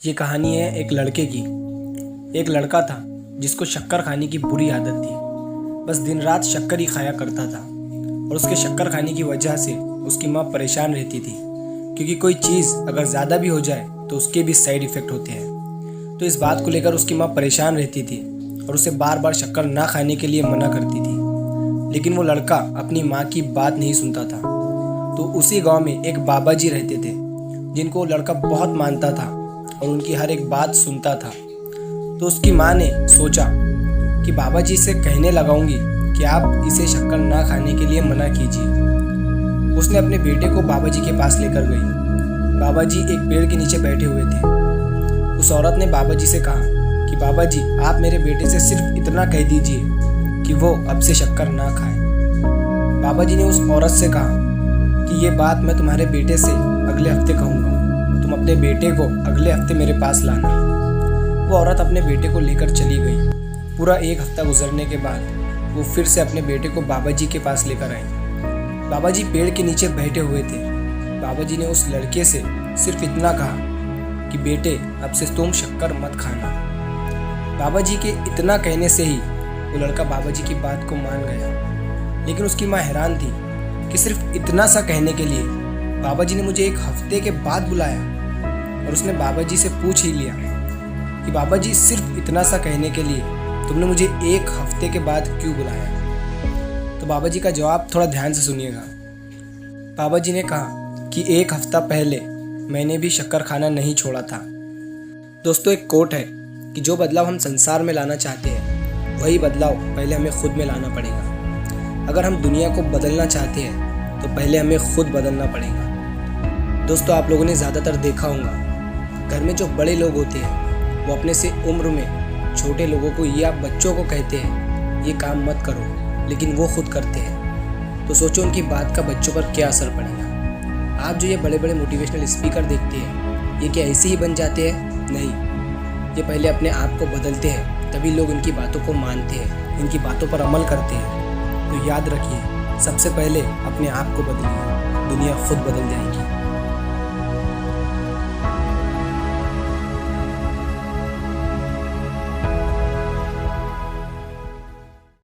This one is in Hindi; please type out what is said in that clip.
ये कहानी है एक लड़के की। एक लड़का था जिसको शक्कर खाने की बुरी आदत थी। बस दिन रात शक्कर ही खाया करता था और उसके शक्कर खाने की वजह से उसकी माँ परेशान रहती थी, क्योंकि कोई चीज़ अगर ज़्यादा भी हो जाए तो उसके भी साइड इफ़ेक्ट होते हैं। तो इस बात को लेकर उसकी माँ परेशान रहती थी और उसे बार बार शक्कर ना खाने के लिए मना करती थी, लेकिन वो लड़का अपनी माँ की बात नहीं सुनता था। तो उसी गांव में एक बाबा जी रहते थे जिनको वो लड़का बहुत मानता था और उनकी हर एक बात सुनता था। तो उसकी माँ ने सोचा कि बाबा जी से कहने लगाऊंगी कि आप इसे शक्कर ना खाने के लिए मना कीजिए। उसने अपने बेटे को बाबा जी के पास लेकर गई। बाबा जी एक पेड़ के नीचे बैठे हुए थे। उस औरत ने बाबा जी से कहा कि बाबा जी, आप मेरे बेटे से सिर्फ इतना कह दीजिए कि वो अब से शक्कर ना खाए। बाबा जी ने उस औरत से कहा कि ये बात मैं तुम्हारे बेटे से अगले हफ्ते कहूँगा, तुम अपने बेटे को अगले हफ्ते मेरे पास लाना। वो औरत अपने बेटे को लेकर चली गई। पूरा एक हफ्ता गुजरने के बाद वो फिर से अपने बेटे को बाबा जी के पास लेकर आई। बाबा जी पेड़ के नीचे बैठे हुए थे। बाबा जी ने उस लड़के से सिर्फ इतना कहा कि बेटे, अब से तुम शक्कर मत खाना। बाबा जी के इतना कहने से ही वो लड़का बाबा जी की बात को मान गया। लेकिन उसकी माँ हैरान थी कि सिर्फ इतना सा कहने के लिए बाबा जी ने मुझे एक हफ्ते के बाद बुलाया। और उसने बाबा जी से पूछ ही लिया कि बाबा जी, सिर्फ इतना सा कहने के लिए तुमने मुझे एक हफ्ते के बाद क्यों बुलाया? तो बाबा जी का जवाब थोड़ा ध्यान से सुनिएगा। बाबा जी ने कहा कि एक हफ्ता पहले मैंने भी शक्कर खाना नहीं छोड़ा था। दोस्तों, एक कोट है कि जो बदलाव हम संसार में लाना चाहते हैं वही बदलाव पहले हमें खुद में लाना पड़ेगा। अगर हम दुनिया को बदलना चाहते हैं तो पहले हमें खुद बदलना पड़ेगा। दोस्तों, आप लोगों ने ज़्यादातर देखा होगा, घर में जो बड़े लोग होते हैं वो अपने से उम्र में छोटे लोगों को या बच्चों को कहते हैं ये काम मत करो, लेकिन वो खुद करते हैं। तो सोचो उनकी बात का बच्चों पर क्या असर पड़ेगा। आप जो ये बड़े बड़े मोटिवेशनल स्पीकर देखते हैं, ये क्या ऐसे ही बन जाते हैं? नहीं, ये पहले अपने आप को बदलते हैं, तभी लोग इनकी बातों को मानते हैं, इनकी बातों पर अमल करते हैं। तो याद रखिए, सबसे पहले अपने आप को बदलिए, दुनिया खुद बदल जाएगी।